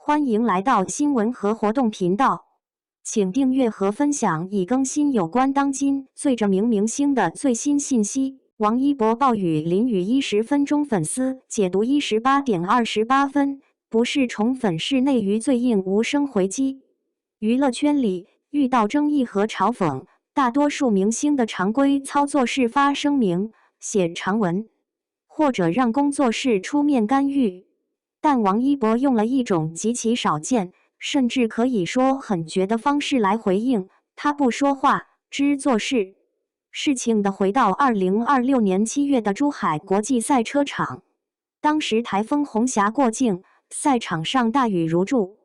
歡迎來到新聞和活動頻道，請訂閱和分享已更新有關當今最著名明星的最新信息。王一博暴雨淋雨10分鐘，粉絲解讀18:28，不是寵粉是內娛最硬無聲回擊。娛樂圈裡遇到爭議和嘲諷，大多數明星的常規操作是發聲明、寫長文，或者讓工作室出面干預。但王一博用了一種極其少見，甚至可以說很絕的方式來回應。他不說話，只做事。事情的回到2026年7月的珠海國際賽車場，當時台風紅霞過境，賽場上大雨如注，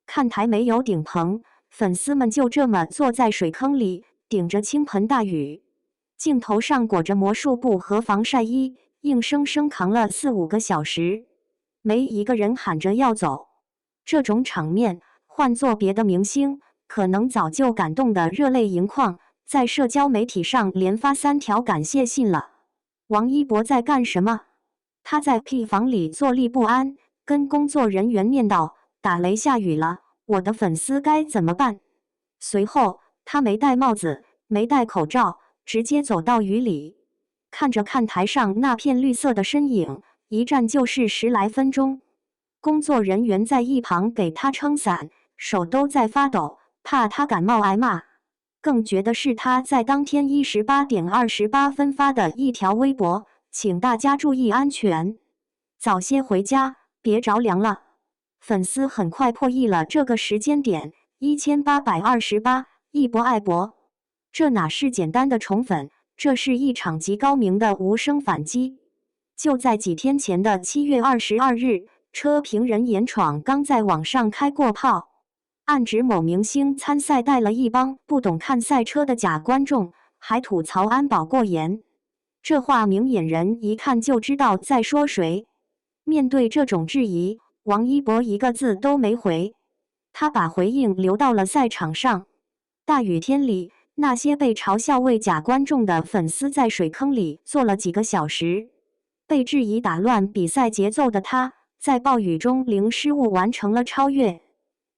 看台沒有頂棚，粉絲們就這麼坐在水坑裡，頂着傾盆大雨，鏡頭上裹着魔術布和防曬衣，硬生生扛了4-5個小時。沒一個人喊着要走，這種場面，換做別的明星，可能早就感動得熱淚盈眶，在社交媒體上連發3條感謝信了。王一博在幹什麼？他在 P 房裡坐立不安，跟工作人員念叨：“打雷下雨了，我的粉絲該怎麼辦？”隨後，他沒戴帽子，沒戴口罩，直接走到雨裡，看着看台上那片綠色的身影。一站就是10來分鐘，工作人員在一旁給他撐傘，手都在發抖，怕他感冒挨罵。更絕的是他在當天18:28發的一條微博，請大家注意安全，早些回家，別着涼了。粉絲很快破譯了這個時間點，1828，一博愛博，這哪是簡單的寵粉，這是一場極高明的無聲反擊。就在幾天前的7月22日，車評人嚴闖剛在網上開過炮，暗指某明星參賽帶了一幫不懂看賽車的假觀眾，還吐槽安保過嚴。這話明眼人一看就知道在說誰。面對這種質疑，王一博一個字都沒回，他把回應留到了賽場上。大雨天裡，那些被嘲笑為假觀眾的粉絲在水坑裡坐了幾個小時。被質疑打亂比賽節奏的他，在暴雨中零失誤完成了超越。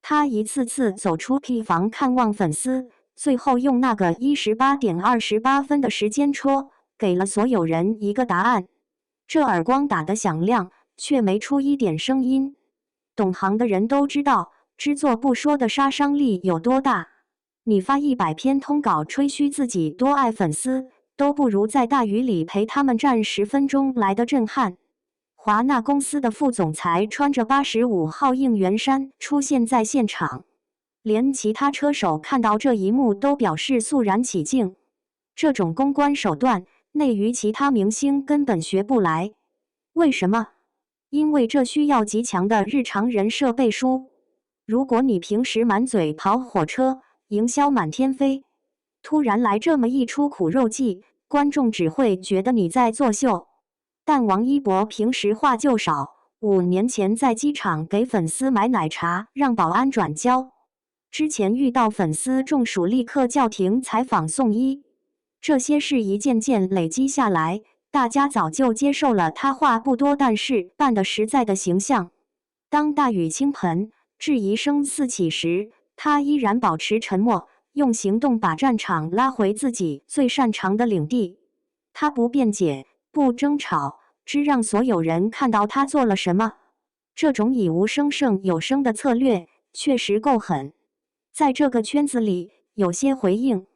他一次次走出 P 房看望粉絲，最後用那個18:28的時間戳，給了所有人一個答案。這耳光打得響亮，卻沒出一點聲音。懂行的人都知道，只做不說的殺傷力有多大。你發100篇通稿吹噓自己多愛粉絲，都不如在大雨裡陪他們站10分鐘來的震撼。華納公司的副總裁穿着85號應援衫出現在現場，連其他車手看到這一幕都表示肅然起敬。這種公關手段，內娛其他明星根本學不來。為什麼？因為這需要極強的日常人設背書。如果你平時滿嘴跑火車，營銷滿天飛，突然來這麼一出苦肉計，觀眾只會覺得你在作秀。但王一博平時話就少，5年前在機場給粉絲買奶茶，讓保安轉交；之前遇到粉絲中暑，立刻叫停採訪送醫。這些事一件件累積下來，大家早就接受了他話不多但是辦得實在的形象。當大雨傾盆，質疑聲四起時，他依然保持沉默，用行動把戰場拉回自己最擅長的領地。他不辯解，不爭吵，只讓所有人看到他做了什麼。這種以無聲勝有聲的策略確實夠狠。在這個圈子裡，有些回應